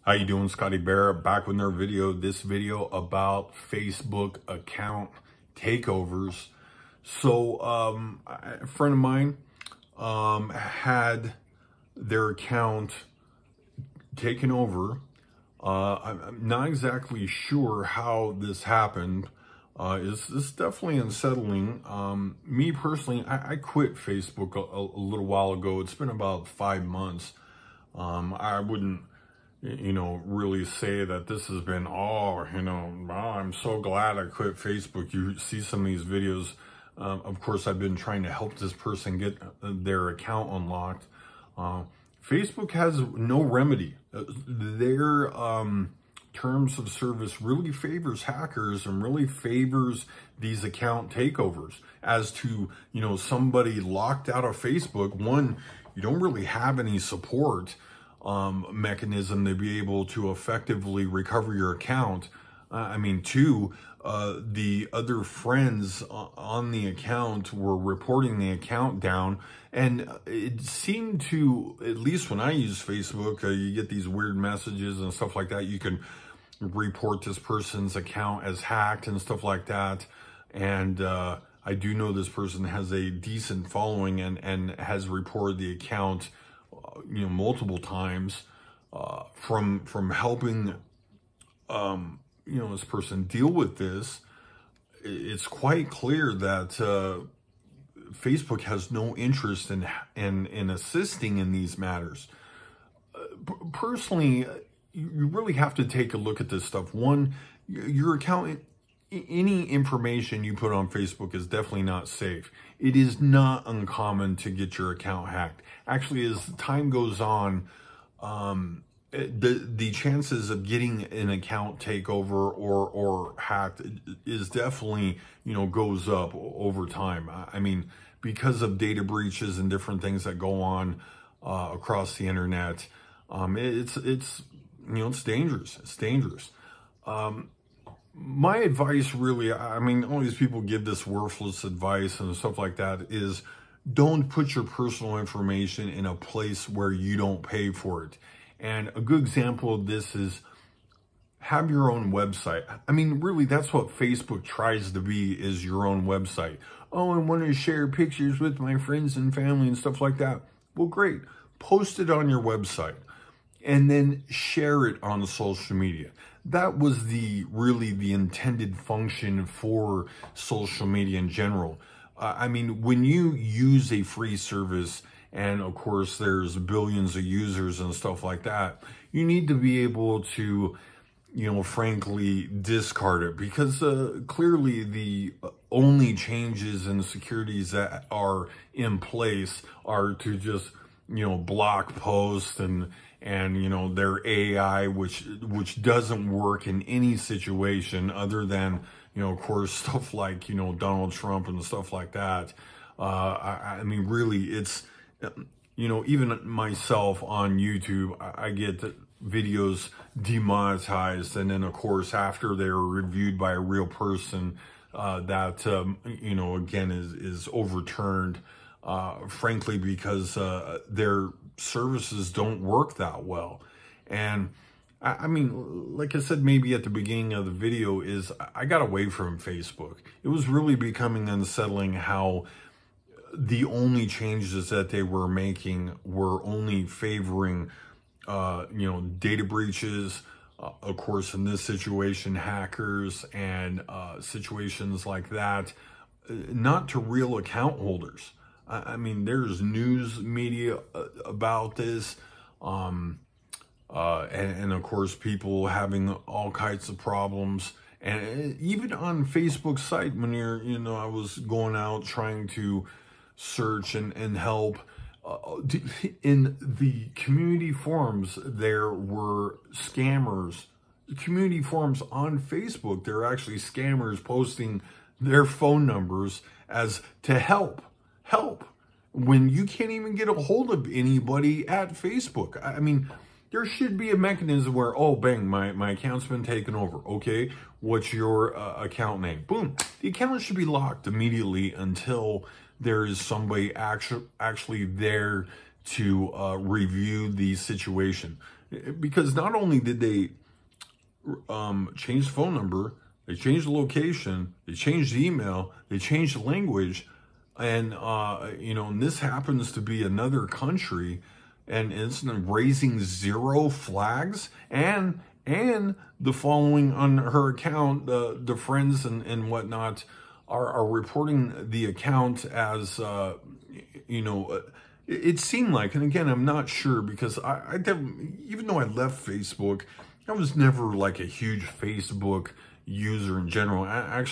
How you doing? Scotty Bear back with another video. This video about Facebook account takeovers. So a friend of mine had their account taken over. I'm not exactly sure how this happened. It's definitely unsettling. Me personally, I quit Facebook a little while ago. It's been about 5 months. I wouldn't, really say that this has been, I'm so glad I quit Facebook. You see some of these videos. Of course, I've been trying to help this person get their account unlocked. Facebook has no remedy. Their terms of service really favors hackers and really favors these account takeovers. As to, somebody locked out of Facebook, one, you don't really have any support mechanism to be able to effectively recover your account. Two, the other friends on the account were reporting the account down, and it seemed to, at least when I use Facebook, you get these weird messages and stuff like that. You can report this person's account as hacked and stuff like that. And I do know this person has a decent following and has reported the account multiple times. From helping this person deal with this, it's quite clear that Facebook has no interest in assisting in these matters. Personally, you really have to take a look at this stuff. One, your account, any information you put on Facebook is definitely not safe. It is not uncommon to get your account hacked. Actually, as time goes on, the chances of getting an account takeover or hacked is definitely, goes up over time. Because of data breaches and different things that go on across the internet, it's dangerous. It's dangerous. My advice really, all these people give this worthless advice and stuff like that, is don't put your personal information in a place where you don't pay for it. And a good example of this is have your own website. Really, that's what Facebook tries to be, is your own website. Oh, I want to share pictures with my friends and family and stuff like that. Well, great. Post it on your website and then share it on social media. That was really the intended function for social media in general. When you use a free service, and of course there's billions of users and stuff like that, you need to be able to, frankly discard it, because clearly the only changes in securities that are in place are to just, block posts and their AI, which doesn't work in any situation other than, of course, stuff like, Donald Trump and stuff like that. Really, it's, even myself on YouTube, I get videos demonetized. And then, of course, after they're reviewed by a real person, that, again, is overturned, frankly, because their services don't work that well. And like I said, maybe at the beginning of the video, is I got away from Facebook. It was really becoming unsettling how the only changes that they were making were only favoring, data breaches, of course, in this situation, hackers and situations like that, not to real account holders. There's news media about this, and of course, people having all kinds of problems. And even on Facebook's site, when you're, I was going out trying to search and help, in the community forums, there were scammers. Community forums on Facebook, there are actually scammers posting their phone numbers as to help, when you can't even get a hold of anybody at Facebook. There should be a mechanism where, oh, bang, my account's been taken over. Okay, what's your account name? Boom. The account should be locked immediately until there is somebody actually there to review the situation. because not only did they change the phone number, they changed the location, they changed the email, they changed the language, and and this happens to be another country, and it's raising 0 flags, and the following on her account, the friends and whatnot are reporting the account as it seemed like, and again, I'm not sure, because I even though I left Facebook, I was never like a huge Facebook user in general. I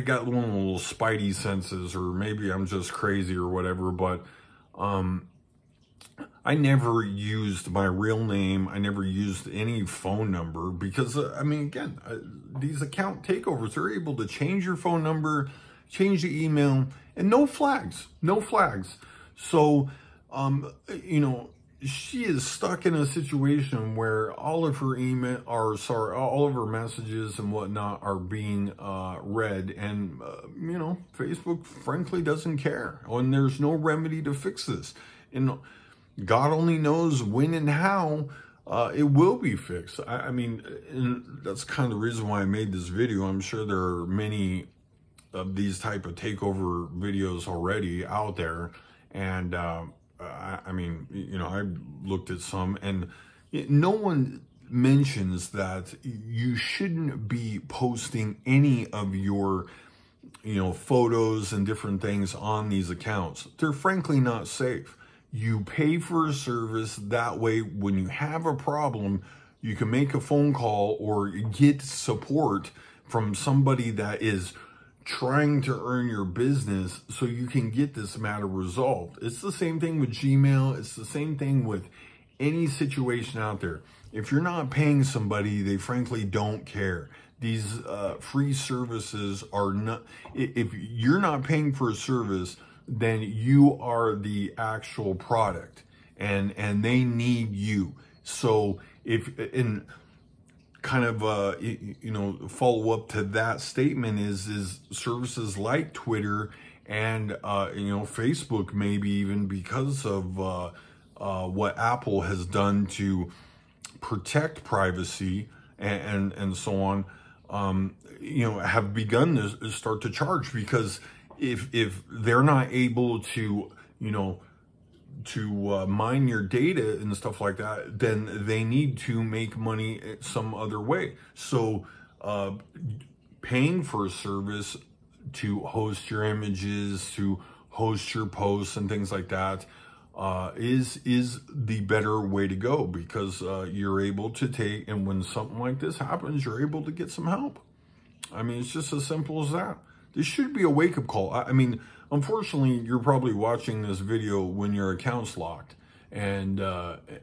got one of the little spidey senses, or maybe I'm just crazy or whatever, but I never used my real name. I never used any phone number because, again, these account takeovers, they're able to change your phone number, change the email, and no flags, no flags. So, she is stuck in a situation where all of her all of her messages and whatnot are being read, and Facebook frankly doesn't care, and there's no remedy to fix this, and God only knows when and how it will be fixed. And that's kind of the reason why I made this video. I'm sure there are many of these type of takeover videos already out there, and I looked at some, and no one mentions that you shouldn't be posting any of your, photos and different things on these accounts. They're frankly not safe. You pay for a service. That way, when you have a problem, you can make a phone call or get support from somebody that is trying to earn your business, so you can get this matter resolved. It's the same thing with Gmail. It's the same thing with any situation out there. If you're not paying somebody, they frankly don't care. These free services are not, if you're not paying for a service, then you are the actual product, and they need you. So kind of follow up to that statement is services like Twitter and Facebook, maybe even because of what Apple has done to protect privacy and so on, have begun to start to charge, because if they're not able to mine your data and stuff like that, then they need to make money some other way. So paying for a service to host your images, to host your posts and things like that is the better way to go, because you're able to take, and when something like this happens, you're able to get some help. It's just as simple as that. This should be a wake-up call. Unfortunately, you're probably watching this video when your account's locked. And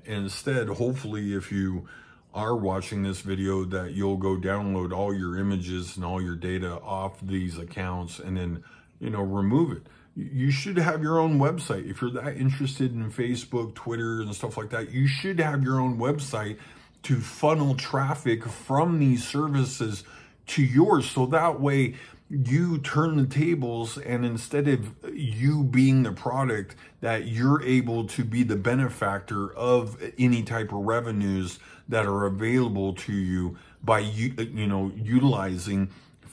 instead, hopefully, if you are watching this video, that you'll go download all your images and all your data off these accounts and then, remove it. You should have your own website. If you're that interested in Facebook, Twitter, and stuff like that, you should have your own website to funnel traffic from these services to yours. So that way, you turn the tables, and instead of you being the product, that you're able to be the benefactor of any type of revenues that are available to you by utilizing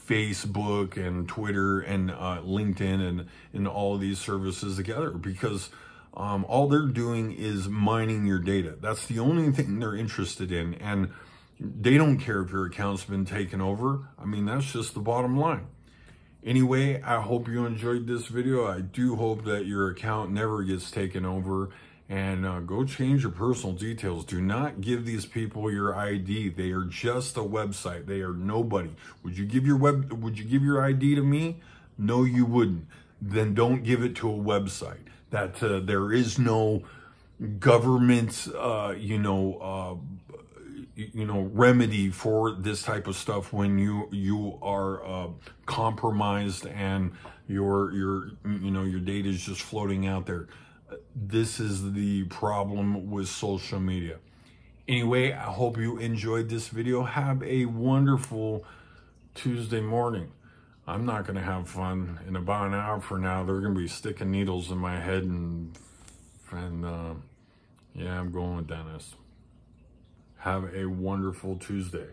Facebook and Twitter and LinkedIn and all of these services together, because all they're doing is mining your data. That's the only thing they're interested in, and they don't care if your account's been taken over. That's just the bottom line. Anyway, I hope you enjoyed this video. I do hope that your account never gets taken over, and go change your personal details. Do not give these people your ID. They are just a website. They are nobody. Would you give your ID to me? No, you wouldn't. Then don't give it to a website. That there is no government, remedy for this type of stuff when you are compromised and your data is just floating out there. This is the problem with social media. Anyway, I hope you enjoyed this video. Have a wonderful Tuesday morning. I'm not going to have fun. In about an hour from now, they're going to be sticking needles in my head and Yeah, I'm going with Dennis. Have a wonderful Tuesday.